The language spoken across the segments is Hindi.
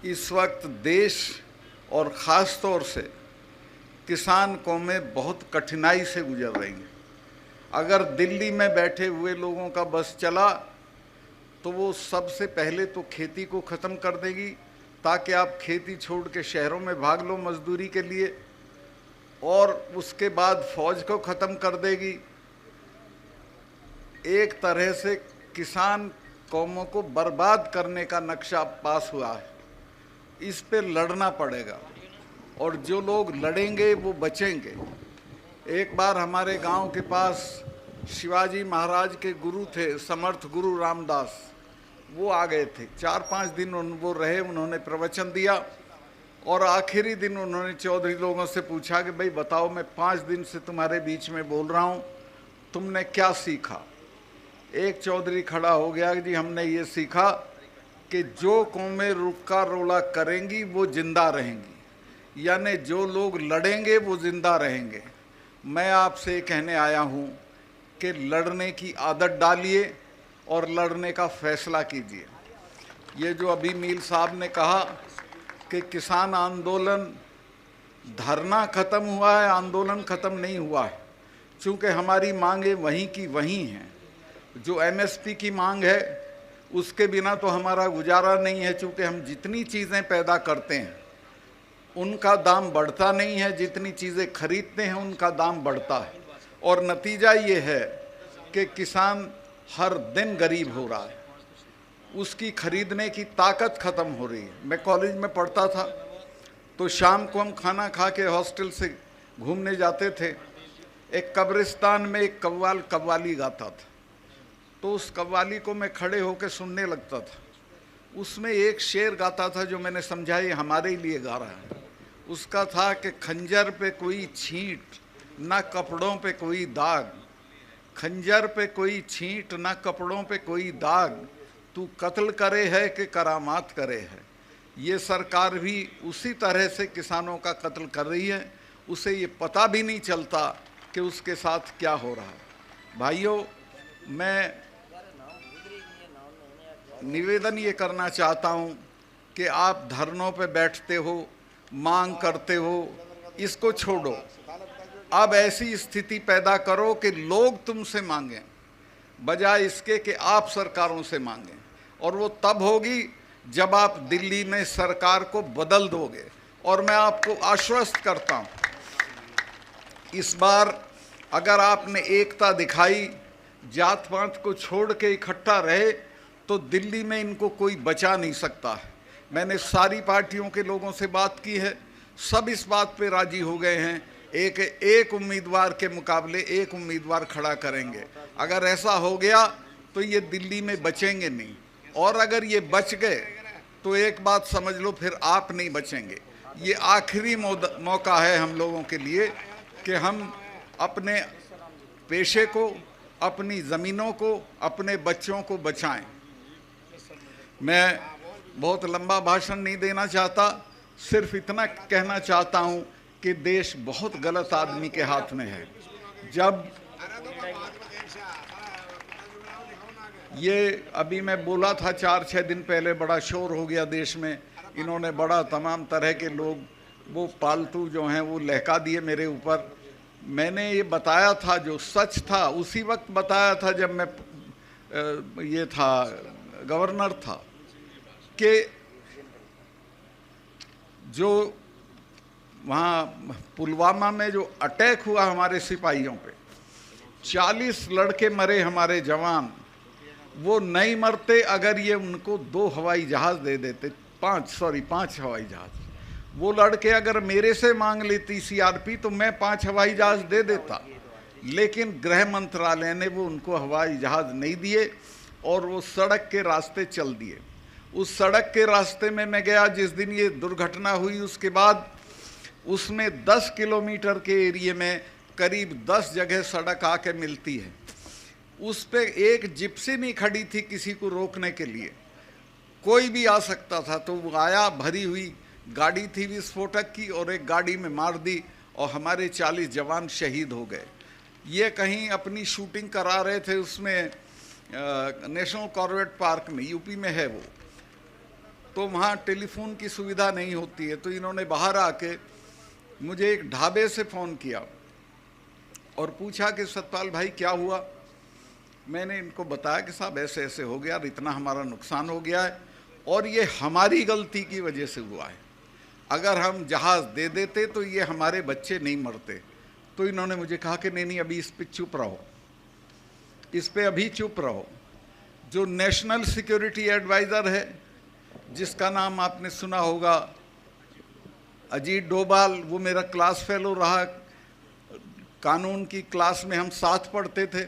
इस वक्त देश और ख़ास तौर से किसान कौमें बहुत कठिनाई से गुजर रही हैं। अगर दिल्ली में बैठे हुए लोगों का बस चला तो वो सबसे पहले तो खेती को ख़त्म कर देगी, ताकि आप खेती छोड़ के शहरों में भाग लो मजदूरी के लिए, और उसके बाद फौज को ख़त्म कर देगी। एक तरह से किसान कौमों को बर्बाद करने का नक्शा पास हुआ है। इस पे लड़ना पड़ेगा, और जो लोग लड़ेंगे वो बचेंगे। एक बार हमारे गांव के पास शिवाजी महाराज के गुरु थे, समर्थ गुरु रामदास, वो आ गए थे। 4-5 दिन वो रहे, उन्होंने प्रवचन दिया, और आखिरी दिन उन्होंने चौधरी लोगों से पूछा कि भाई बताओ, मैं 5 दिन से तुम्हारे बीच में बोल रहा हूँ, तुमने क्या सीखा? एक चौधरी खड़ा हो गया कि जी हमने ये सीखा कि जो कौमें रुका रोला करेंगी वो जिंदा रहेंगी, यानी जो लोग लड़ेंगे वो जिंदा रहेंगे। मैं आपसे कहने आया हूँ कि लड़ने की आदत डालिए और लड़ने का फैसला कीजिए। ये जो अभी मील साहब ने कहा कि किसान आंदोलन, धरना ख़त्म हुआ है, आंदोलन ख़त्म नहीं हुआ है, चूँकि हमारी मांगें वहीं की वहीं हैं। जो एमएसपी की मांग है उसके बिना तो हमारा गुजारा नहीं है, चूँकि हम जितनी चीज़ें पैदा करते हैं उनका दाम बढ़ता नहीं है, जितनी चीज़ें खरीदते हैं उनका दाम बढ़ता है, और नतीजा ये है कि किसान हर दिन गरीब हो रहा है, उसकी खरीदने की ताकत ख़त्म हो रही है। मैं कॉलेज में पढ़ता था तो शाम को हम खाना खा के हॉस्टल से घूमने जाते थे। एक कब्रिस्तान में एक कव्वाल कव्वाली गाता था, तो उस कव्वाली को मैं खड़े होकर सुनने लगता था। उसमें एक शेर गाता था जो मैंने समझा ये हमारे लिए गा रहा है। उसका था कि खंजर पे कोई छींट, ना कपड़ों पे कोई दाग, खंजर पे कोई छींट, ना कपड़ों पे कोई दाग, तू कत्ल करे है कि करामात करे है। ये सरकार भी उसी तरह से किसानों का कत्ल कर रही है, उसे ये पता भी नहीं चलता कि उसके साथ क्या हो रहा है। भाइयों, मैं निवेदन ये करना चाहता हूँ कि आप धरनों पे बैठते हो, मांग करते हो, इसको छोड़ो। अब ऐसी स्थिति पैदा करो कि लोग तुमसे मांगें, बजाय इसके कि आप सरकारों से मांगें। और वो तब होगी जब आप दिल्ली में सरकार को बदल दोगे। और मैं आपको आश्वस्त करता हूँ, इस बार अगर आपने एकता दिखाई, जात पात को छोड़ के इकट्ठा रहे, तो दिल्ली में इनको कोई बचा नहीं सकता है। मैंने सारी पार्टियों के लोगों से बात की है, सब इस बात पे राजी हो गए हैं, एक उम्मीदवार के मुकाबले एक उम्मीदवार खड़ा करेंगे। अगर ऐसा हो गया तो ये दिल्ली में बचेंगे नहीं, और अगर ये बच गए तो एक बात समझ लो, फिर आप नहीं बचेंगे। ये आखिरी मौका है हम लोगों के लिए कि हम अपने पेशे को, अपनी ज़मीनों को, अपने बच्चों को बचाएं। मैं बहुत लंबा भाषण नहीं देना चाहता, सिर्फ इतना कहना चाहता हूं कि देश बहुत गलत आदमी के हाथ में है। जब ये अभी मैं बोला था 4-6 दिन पहले, बड़ा शोर हो गया देश में, इन्होंने बड़ा तमाम तरह के लोग वो पालतू जो हैं वो लहका दिए मेरे ऊपर। मैंने ये बताया था, जो सच था उसी वक्त बताया था जब मैं ये था गवर्नर था, कि जो वहाँ पुलवामा में जो अटैक हुआ हमारे सिपाहियों पे, 40 लड़के मरे हमारे जवान, वो नहीं मरते अगर ये उनको 2 हवाई जहाज़ दे देते, 5 हवाई जहाज़। वो लड़के अगर मेरे से मांग लेती सीआरपी तो मैं 5 हवाई जहाज़ दे देता, लेकिन गृह मंत्रालय ने वो उनको हवाई जहाज़ नहीं दिए और वो सड़क के रास्ते चल दिए। उस सड़क के रास्ते में मैं गया जिस दिन ये दुर्घटना हुई, उसके बाद उसमें 10 किलोमीटर के एरिए में करीब 10 जगह सड़क आके मिलती है। उस पे एक जिप्सी नहीं खड़ी थी किसी को रोकने के लिए, कोई भी आ सकता था। तो वो आया, भरी हुई गाड़ी थी विस्फोटक की, और एक गाड़ी में मार दी और हमारे 40 जवान शहीद हो गए। ये कहीं अपनी शूटिंग करा रहे थे उसमें नेशनल कॉर्बेट पार्क में, यूपी में है वो। तो वहाँ टेलीफोन की सुविधा नहीं होती है, तो इन्होंने बाहर आके मुझे एक ढाबे से फ़ोन किया और पूछा कि सतपाल भाई क्या हुआ। मैंने इनको बताया कि साहब ऐसे ऐसे हो गया, इतना हमारा नुकसान हो गया है और ये हमारी गलती की वजह से हुआ है, अगर हम जहाज़ दे देते तो ये हमारे बच्चे नहीं मरते। तो इन्होंने मुझे कहा कि नहीं अभी इस पे चुप रहो, इस पे अभी चुप रहो। जो नेशनल सिक्योरिटी एडवाइज़र है, जिसका नाम आपने सुना होगा, अजीत डोभाल, वो मेरा क्लास फेलो रहा, कानून की क्लास में हम साथ पढ़ते थे।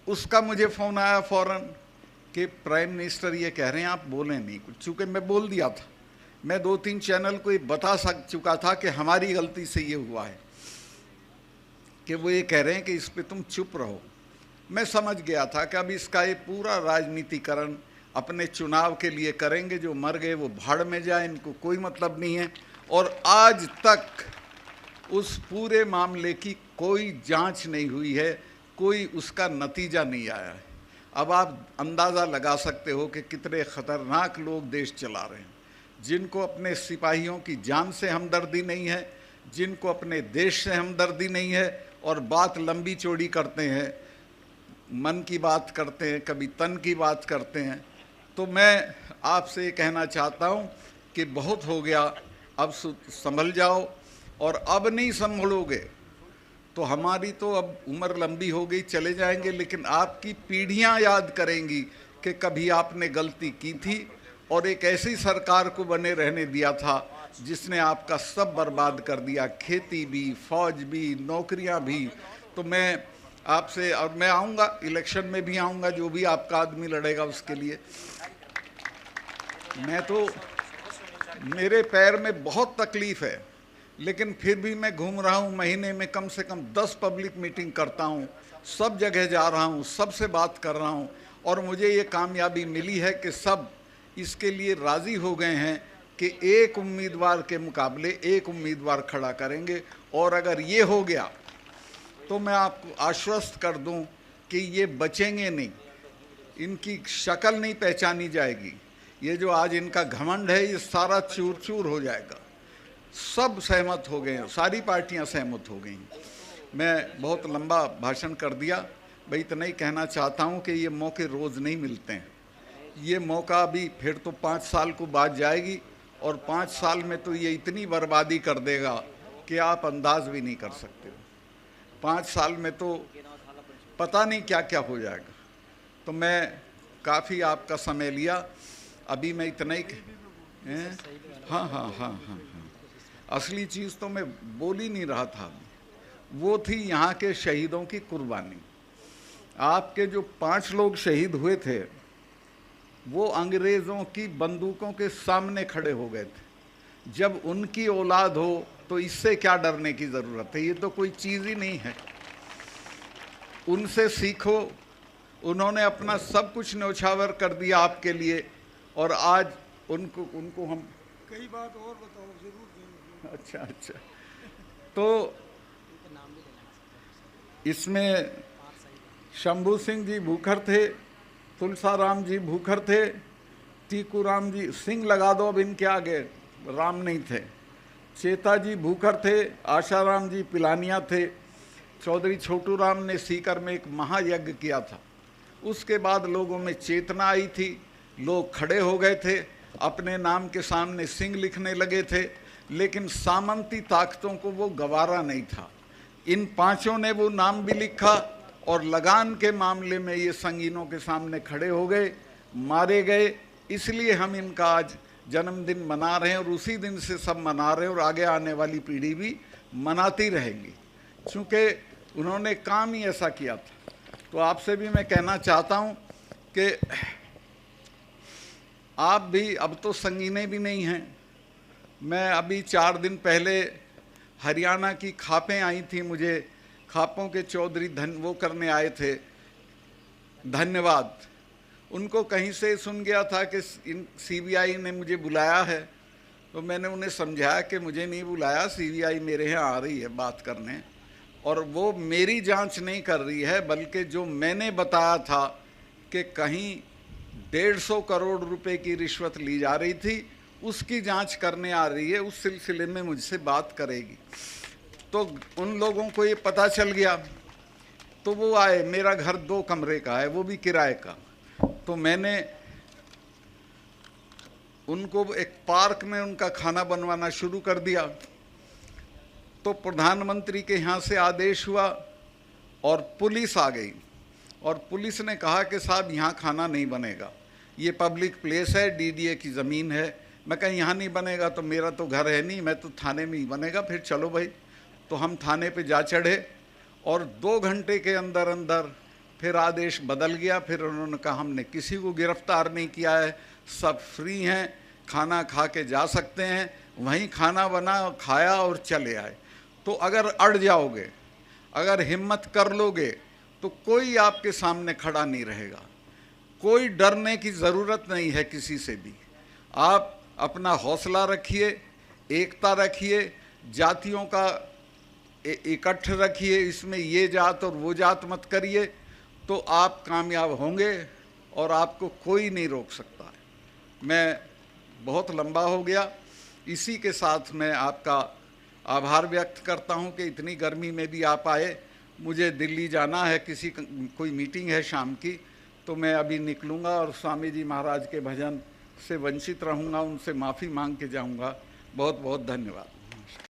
उसका मुझे फ़ोन आया फ़ौरन कि प्राइम मिनिस्टर ये कह रहे हैं आप बोलें नहीं कुछ। चूँकि मैं बोल दिया था, मैं 2-3 चैनल को ये बता चुका था कि हमारी गलती से ये हुआ है, कि वो ये कह रहे हैं कि इस पे तुम चुप रहो। मैं समझ गया था कि अब इसका ये पूरा राजनीतिकरण अपने चुनाव के लिए करेंगे, जो मर गए वो भाड़ में जाए, इनको कोई मतलब नहीं है। और आज तक उस पूरे मामले की कोई जांच नहीं हुई है, कोई उसका नतीजा नहीं आया है। अब आप अंदाज़ा लगा सकते हो कि कितने ख़तरनाक लोग देश चला रहे हैं, जिनको अपने सिपाहियों की जान से हमदर्दी नहीं है, जिनको अपने देश से हमदर्दी नहीं है, और बात लंबी चौड़ी करते हैं, मन की बात करते हैं, कभी तन की बात करते हैं। तो मैं आपसे ये कहना चाहता हूँ कि बहुत हो गया, अब संभल जाओ, और अब नहीं संभलोगे तो हमारी तो अब उम्र लंबी हो गई, चले जाएंगे, लेकिन आपकी पीढ़ियां याद करेंगी कि कभी आपने गलती की थी और एक ऐसी सरकार को बने रहने दिया था जिसने आपका सब बर्बाद कर दिया, खेती भी, फौज भी, नौकरियां भी। तो मैं आपसे, और मैं आऊँगा, इलेक्शन में भी आऊँगा, जो भी आपका आदमी लड़ेगा उसके लिए। मैं तो, मेरे पैर में बहुत तकलीफ़ है, लेकिन फिर भी मैं घूम रहा हूँ, महीने में कम से कम 10 पब्लिक मीटिंग करता हूँ, सब जगह जा रहा हूँ, सबसे बात कर रहा हूँ, और मुझे ये कामयाबी मिली है कि सब इसके लिए राज़ी हो गए हैं कि एक उम्मीदवार के मुकाबले एक उम्मीदवार खड़ा करेंगे। और अगर ये हो गया तो मैं आपको आश्वस्त कर दूं कि ये बचेंगे नहीं, इनकी शक्ल नहीं पहचानी जाएगी, ये जो आज इनका घमंड है ये सारा चूर चूर हो जाएगा। सब सहमत हो गए हैं, सारी पार्टियां सहमत हो गई। मैं बहुत लंबा भाषण कर दिया, भाई इतना ही कहना चाहता हूं कि ये मौके रोज़ नहीं मिलते हैं। ये मौका अभी फिर तो 5 साल को बाद जाएगी, और 5 साल में तो ये इतनी बर्बादी कर देगा कि आप अंदाज भी नहीं कर सकते। 5 साल में तो पता नहीं क्या क्या हो जाएगा। तो मैं काफ़ी आपका समय लिया, अभी मैं इतना ही हाँ, असली चीज़ तो मैं बोल ही नहीं रहा था, वो थी यहाँ के शहीदों की कुर्बानी। आपके जो 5 लोग शहीद हुए थे, वो अंग्रेज़ों की बंदूकों के सामने खड़े हो गए थे। जब उनकी औलाद हो तो इससे क्या डरने की ज़रूरत है, ये तो कोई चीज़ ही नहीं है। उनसे सीखो, उन्होंने अपना सब कुछ न्यौछावर कर दिया आपके लिए, और आज उनको हम कई बात और बताओ जरूर। अच्छा, तो इसमें शंभू सिंह जी भूखर थे, तुलसाराम जी भूखर थे, टीकूराम जी, सिंह लगा दो अब इनके आगे, राम नहीं थे, चेता जी भूखर थे, आशाराम जी पिलानिया थे, चौधरी छोटू राम ने सीकर में एक महायज्ञ किया था। उसके बाद लोगों में चेतना आई थी, लोग खड़े हो गए थे, अपने नाम के सामने सिंह लिखने लगे थे, लेकिन सामंती ताकतों को वो गवारा नहीं था। इन 5 ने वो नाम भी लिखा, और लगान के मामले में ये संगीनों के सामने खड़े हो गए, मारे गए। इसलिए हम इनका आज जन्मदिन मना रहे हैं, और उसी दिन से सब मना रहे हैं, और आगे आने वाली पीढ़ी भी मनाती रहेगी, क्योंकि उन्होंने काम ही ऐसा किया था। तो आपसे भी मैं कहना चाहता हूँ कि आप भी, अब तो संगीने भी नहीं हैं। मैं अभी 4 दिन पहले हरियाणा की खापें आई थी, मुझे खापों के चौधरी वो करने आए थे धन्यवाद। उनको कहीं से सुन गया था कि सीबीआई ने मुझे बुलाया है, तो मैंने उन्हें समझाया कि मुझे नहीं बुलाया, सीबीआई मेरे यहाँ आ रही है बात करने, और वो मेरी जांच नहीं कर रही है, बल्कि जो मैंने बताया था कि कहीं 150 करोड़ रुपए की रिश्वत ली जा रही थी, उसकी जांच करने आ रही है, उस सिलसिले में मुझसे बात करेगी। तो उन लोगों को ये पता चल गया, तो वो आए। मेरा घर 2 कमरे का है, वो भी किराए का। तो मैंने उनको एक पार्क में उनका खाना बनवाना शुरू कर दिया। तो प्रधानमंत्री के यहाँ से आदेश हुआ और पुलिस आ गई, और पुलिस ने कहा कि साहब यहाँ खाना नहीं बनेगा, ये पब्लिक प्लेस है, डीडीए की ज़मीन है। मैं कहा यहाँ नहीं बनेगा तो मेरा तो घर है नहीं, मैं तो थाने में ही बनेगा। फिर चलो भाई। तो हम थाने पे जा चढ़े, और 2 घंटे के अंदर अंदर फिर आदेश बदल गया। फिर उन्होंने कहा हमने किसी को गिरफ्तार नहीं किया है, सब फ्री हैं, खाना खा के जा सकते हैं। वहीं खाना बना, खाया और चले आए। तो अगर अड़ जाओगे, अगर हिम्मत कर लोगे, तो कोई आपके सामने खड़ा नहीं रहेगा। कोई डरने की ज़रूरत नहीं है किसी से भी। आप अपना हौसला रखिए, एकता रखिए, जातियों का इकट्ठ रखिए, इसमें ये जात और वो जात मत करिए, तो आप कामयाब होंगे और आपको कोई नहीं रोक सकता है। मैं बहुत लंबा हो गया, इसी के साथ मैं आपका आभार व्यक्त करता हूं कि इतनी गर्मी में भी आप आए। मुझे दिल्ली जाना है, कोई मीटिंग है शाम की, तो मैं अभी निकलूँगा और स्वामी जी महाराज के भजन से वंचित रहूँगा, उनसे माफ़ी मांग के जाऊँगा। बहुत बहुत धन्यवाद।